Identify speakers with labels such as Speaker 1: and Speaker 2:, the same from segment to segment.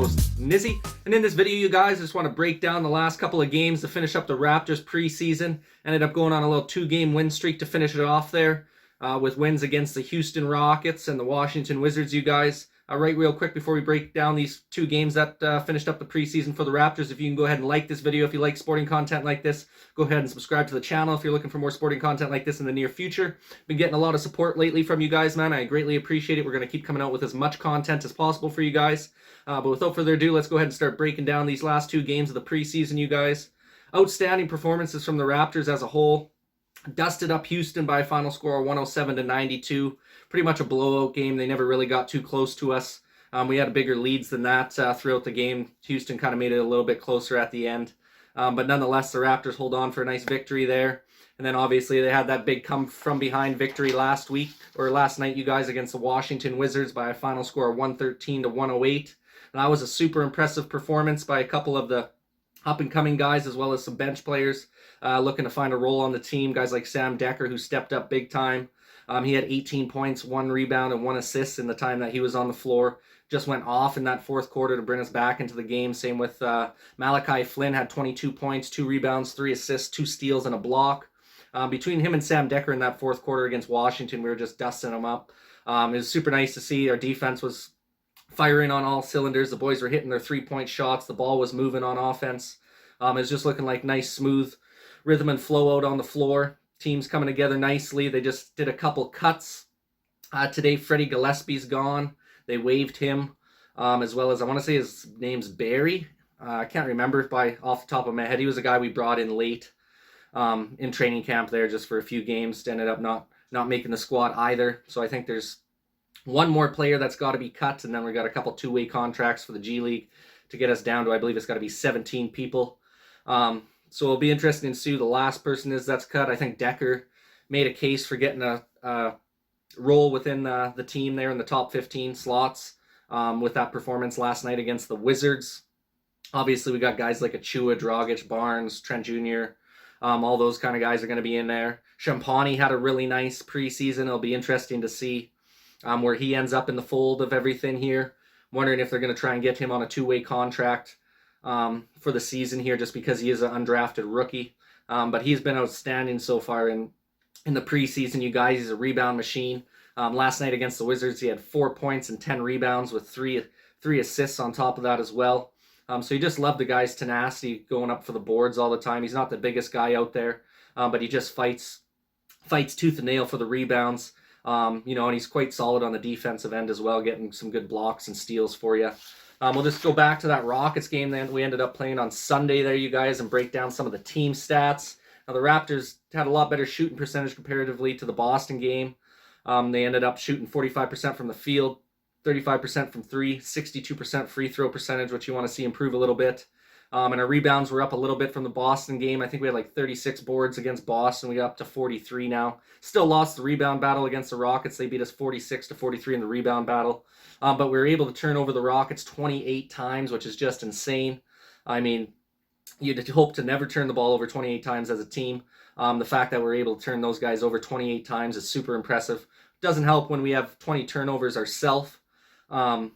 Speaker 1: host, Nizzy. And in this video, you guys, I just want to break down the last couple of games to finish up the Raptors preseason. Ended up going on a little 2-game win streak to finish it off there with wins against the Houston Rockets and the Washington Wizards, you guys. Right, real quick before we break down these 2 games that finished up the preseason for the Raptors, if you can go ahead and like this video if you like sporting content like this. Go ahead and subscribe to the channel if you're looking for more sporting content like this in the near future. Been getting a lot of support lately from you guys, man. I greatly appreciate it. We're going to keep coming out with as much content as possible for you guys. But without further ado, let's go ahead and start breaking down these last 2 games of the preseason, you guys. Outstanding performances from the Raptors as a whole. Dusted up Houston by a final score of 107-92. Pretty much a blowout game. They never really got too close to us. We had bigger leads than that throughout the game. Houston kind of made it a little bit closer at the end. But nonetheless, the Raptors hold on for a nice victory there. And then obviously they had that big come-from-behind victory last night, you guys, against the Washington Wizards by a final score of 113-108. And that was a super impressive performance by a couple of the up-and-coming guys as well as some bench players looking to find a role on the team. Guys like Sam Dekker, who stepped up big time. He had 18 points, 1 rebound, and 1 assist in the time that he was on the floor. Just went off in that fourth quarter to bring us back into the game. Same with Malachi Flynn, had 22 points, 2 rebounds, 3 assists, 2 steals, and a block. Between him and Sam Dekker in that fourth quarter against Washington, we were just dusting them up. It was super nice to see. Our defense was firing on all cylinders. The boys were hitting their 3-point shots. The ball was moving on offense. It was just looking like nice, smooth rhythm and flow out on the floor. Teams coming together nicely. They just did a couple cuts. Today, Freddie Gillespie's gone. They waived him, as well as, I want to say his name's Barry. I can't remember off the top of my head. He was a guy we brought in late in training camp there just for a few games. Ended up not making the squad either. So I think there's one more player that's got to be cut, and then we got a couple 2-way contracts for the G League to get us down to, I believe it's got to be 17 people. So it'll be interesting to see who the last person is that's cut. I think Dekker made a case for getting a role within the team there in the top 15 slots with that performance last night against the Wizards. Obviously, we got guys like Achua, Dragic, Barnes, Trent Jr., all those kind of guys are going to be in there. Champagny had a really nice preseason. It'll be interesting to see where he ends up in the fold of everything here. Wondering if they're going to try and get him on a 2-way contract for the season here just because he is an undrafted rookie. But he's been outstanding so far in the preseason, you guys. He's a rebound machine. Last night against the Wizards, he had 4 points and 10 rebounds with three assists on top of that as well. So you just love the guy's tenacity going up for the boards all the time. He's not the biggest guy out there, but he just fights tooth and nail for the rebounds. And he's quite solid on the defensive end as well, getting some good blocks and steals for you. We'll just go back to that Rockets game that we ended up playing on Sunday there, you guys, and break down some of the team stats. Now, the Raptors had a lot better shooting percentage comparatively to the Boston game. They ended up shooting 45% from the field, 35% from 3, 62% free throw percentage, which you want to see improve a little bit. And our rebounds were up a little bit from the Boston game. I think we had like 36 boards against Boston. We got up to 43 now. Still lost the rebound battle against the Rockets. They beat us 46-43 in the rebound battle. But we were able to turn over the Rockets 28 times, which is just insane. I mean, you'd hope to never turn the ball over 28 times as a team. The fact that we're able to turn those guys over 28 times is super impressive. Doesn't help when we have 20 turnovers ourselves. So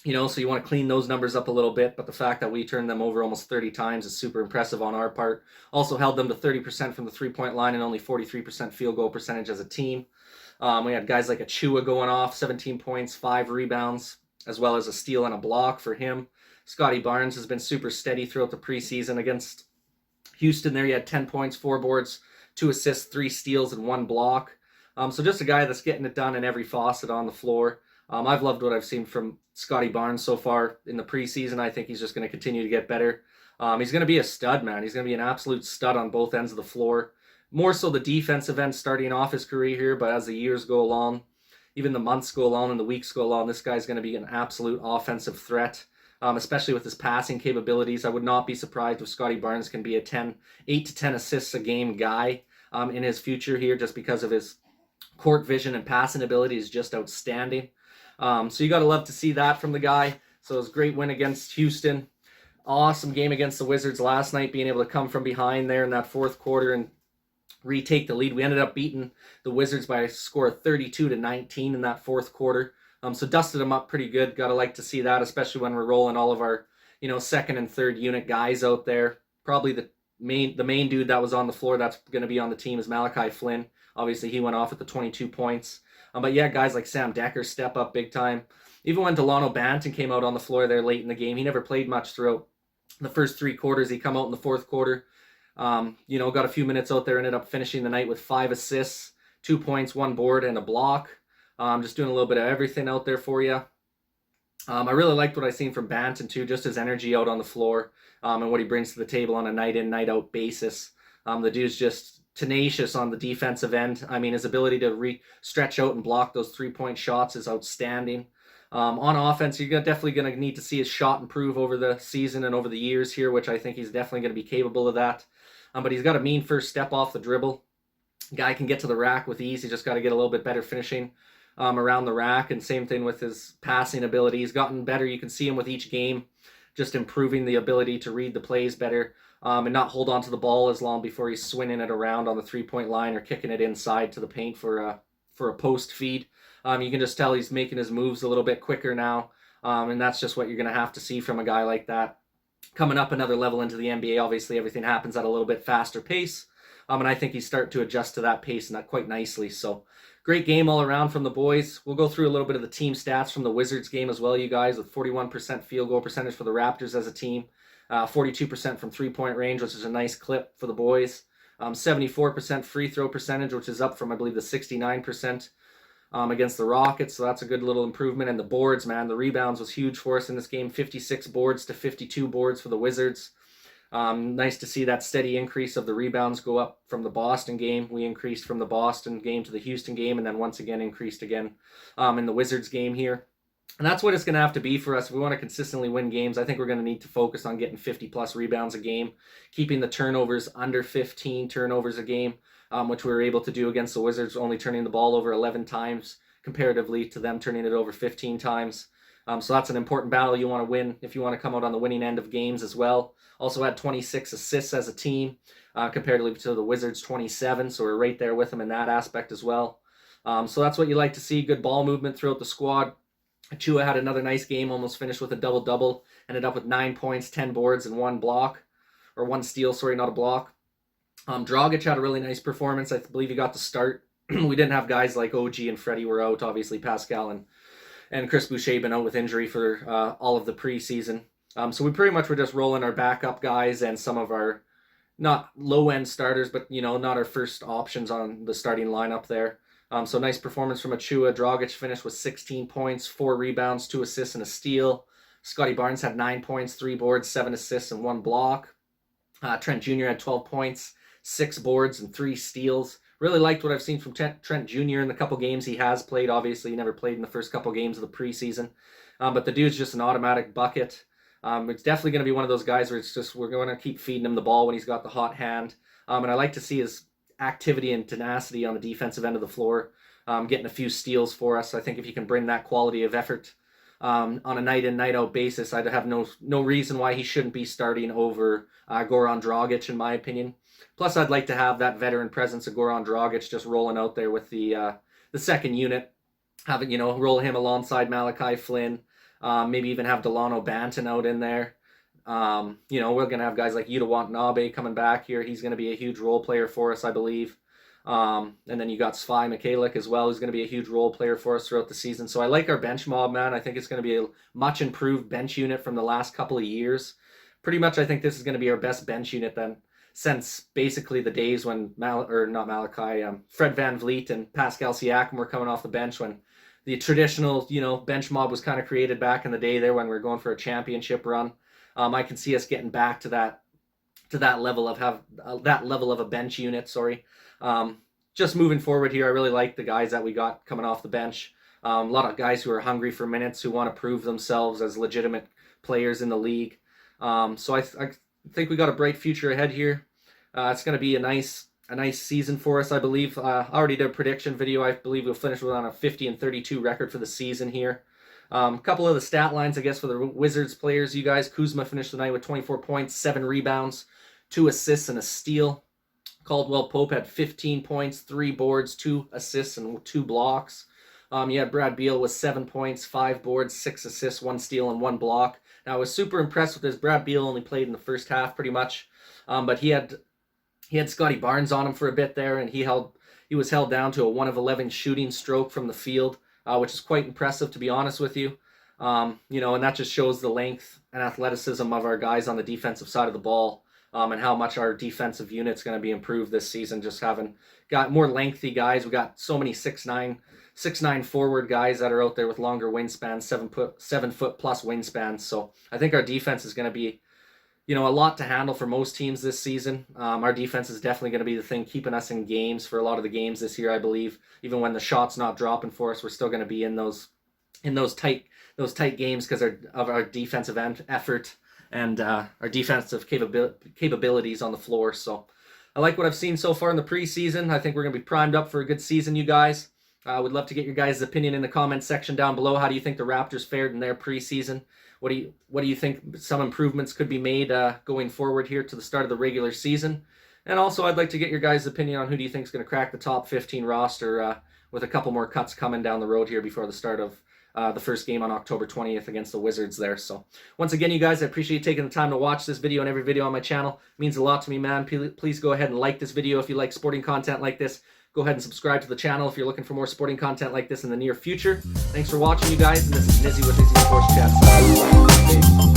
Speaker 1: you want to clean those numbers up a little bit, but the fact that we turned them over almost 30 times is super impressive on our part. Also held them to 30% from the 3-point line and only 43% field goal percentage as a team. We had guys like Achua going off, 17 points, 5 rebounds, as well as a steal and a block for him. Scotty Barnes has been super steady throughout the preseason. Against Houston there, he had 10 points, 4 boards, 2 assists, 3 steals, and 1 block. So just a guy that's getting it done in every facet on the floor. I've loved what I've seen from Scotty Barnes so far in the preseason. I think he's just going to continue to get better. He's going to be a stud, man. He's going to be an absolute stud on both ends of the floor. More so the defensive end starting off his career here, but as the years go along, even the months go along and the weeks go along, this guy's going to be an absolute offensive threat, especially with his passing capabilities. I would not be surprised if Scotty Barnes can be a 8 to 10 assists a game guy in his future here, just because of his court vision and passing ability is just outstanding. So you got to love to see that from the guy. So it was a great win against Houston. Awesome game against the Wizards last night, being able to come from behind there in that fourth quarter and retake the lead. We ended up beating the Wizards by a score of 32-19 in that fourth quarter. So dusted him up pretty good. Gotta like to see that, especially when we're rolling all of our, second and third unit guys out there. Probably the main dude that was on the floor that's going to be on the team is Malachi Flynn. Obviously, he went off with the 22 points. But yeah, guys like Sam Decker step up big time. Even when Delano Banton came out on the floor there late in the game, he never played much throughout the first three quarters. He come out in the fourth quarter. Got a few minutes out there, ended up finishing the night with 5 assists, 2 points, 1 board, and a block. Just doing a little bit of everything out there for you. I really liked what I seen from Banton too, just his energy out on the floor and what he brings to the table on a night in, night out basis. The dude's just tenacious on the defensive end. I mean, his ability to stretch out and block those 3-point shots is outstanding. On offense, you're definitely going to need to see his shot improve over the season and over the years here, which I think he's definitely going to be capable of that. But he's got a mean first step off the dribble. Guy can get to the rack with ease. He just got to get a little bit better finishing around the rack, and same thing with his passing ability. He's gotten better. You can see him with each game, just improving the ability to read the plays better and not hold on to the ball as long before he's swinging it around on the 3-point line or kicking it inside to the paint for a post feed. You can just tell he's making his moves a little bit quicker now, and that's just what you're going to have to see from a guy like that. Coming up another level into the NBA, obviously everything happens at a little bit faster pace, and I think he's starting to adjust to that pace and that quite nicely. So great game all around from the boys. We'll go through a little bit of the team stats from the Wizards game as well, you guys, with 41% field goal percentage for the Raptors as a team, 42% from 3-point range, which is a nice clip for the boys, 74% free throw percentage, which is up from, I believe, the 69% against the Rockets, so that's a good little improvement. And the boards, man, the rebounds was huge for us in this game, 56 boards to 52 boards for the Wizards. Nice to see that steady increase of the rebounds go up from the Boston game. We increased from the Boston game to the Houston game, and then once again increased again in the Wizards game here. And that's what it's going to have to be for us. If we want to consistently win games, I think we're going to need to focus on getting 50-plus rebounds a game, keeping the turnovers under 15 turnovers a game, which we were able to do against the Wizards, only turning the ball over 11 times comparatively to them turning it over 15 times. So that's an important battle you want to win if you want to come out on the winning end of games as well. Also had 26 assists as a team, comparatively to the Wizards' 27, so we're right there with them in that aspect as well. So that's what you like to see, good ball movement throughout the squad. Achua had another nice game, almost finished with a double-double, ended up with 9 points, 10 boards, and 1 steal, not a block. Dragic had a really nice performance. I believe he got the start. We didn't have guys like OG and Freddie were out. Obviously, Pascal and Chris Boucher been out with injury for all of the preseason. So we pretty much were just rolling our backup guys and some of our not low-end starters, but, not our first options on the starting lineup there. So nice performance from Achua. Dragic finished with 16 points, 4 rebounds, 2 assists, and a steal. Scotty Barnes had 9 points, 3 boards, 7 assists, and 1 block. Trent Jr. had 12 points, 6 boards, and 3 steals. Really liked what I've seen from Trent Jr. in the couple games he has played. Obviously, he never played in the first couple games of the preseason. But the dude's just an automatic bucket. It's definitely going to be one of those guys where we're going to keep feeding him the ball when he's got the hot hand. And I like to see his activity and tenacity on the defensive end of the floor, getting a few steals for us. I think if you can bring that quality of effort on a night in, night out basis, I'd have no reason why he shouldn't be starting over Goran Dragic, in my opinion. Plus, I'd like to have that veteran presence of Goran Dragic just rolling out there with the second unit, having roll him alongside Malachi Flynn, maybe even have Delano Banton out in there. We're going to have guys like Yuta Watanabe coming back here. He's going to be a huge role player for us, I believe. And then you got Svai Mikhailiuk as well, who's going to be a huge role player for us throughout the season. So I like our bench mob, man. I think it's going to be a much improved bench unit from the last couple of years. Pretty much I think this is going to be our best bench unit then since basically the days when Fred Van Vliet and Pascal Siakam were coming off the bench, when the traditional, bench mob was kind of created back in the day there when we were going for a championship run. I can see us getting back to that level of a bench unit. Just moving forward here, I really like the guys that we got coming off the bench. A lot of guys who are hungry for minutes, who want to prove themselves as legitimate players in the league. So I think we got a bright future ahead here. It's going to be a nice season for us, I believe. I already did a prediction video. I believe we'll finish on a 50-32 record for the season here. A couple of the stat lines, I guess, for the Wizards players, you guys. Kuzma finished the night with 24 points, 7 rebounds, 2 assists, and a steal. Caldwell Pope had 15 points, 3 boards, 2 assists, and 2 blocks. You had Brad Beal with 7 points, 5 boards, 6 assists, 1 steal, and 1 block. Now, I was super impressed with this. Brad Beal only played in the first half pretty much, but he had Scotty Barnes on him for a bit there, and he was held down to a 1 of 11 shooting stroke from the field, which is quite impressive, to be honest with you. And that just shows the length and athleticism of our guys on the defensive side of the ball, and how much our defensive unit's going to be improved this season, just having got more lengthy guys. We got so many 6'9" forward guys that are out there with longer wingspans, 7 foot plus wingspans. So I think our defense is going to be, a lot to handle for most teams this season. Our defense is definitely going to be the thing keeping us in games for a lot of the games this year, I believe. Even when the shot's not dropping for us, we're still going to be in those tight games because of our defensive effort and our defensive capabilities on the floor. So I like what I've seen so far in the preseason. I think we're going to be primed up for a good season, you guys. I would love to get your guys' opinion in the comments section down below. How do you think the Raptors fared in their preseason? What do you think some improvements could be made going forward here to the start of the regular season? And also, I'd like to get your guys' opinion on who do you think is going to crack the top 15 roster with a couple more cuts coming down the road here before the start of the first game on October 20th against the Wizards there. So once again, you guys, I appreciate you taking the time to watch this video and every video on my channel. It means a lot to me, man. Please go ahead and like this video if you like sporting content like this. Go ahead and subscribe to the channel if you're looking for more sporting content like this in the near future. Thanks for watching, you guys, and this is Nizzy with Nizzy Sports Chat.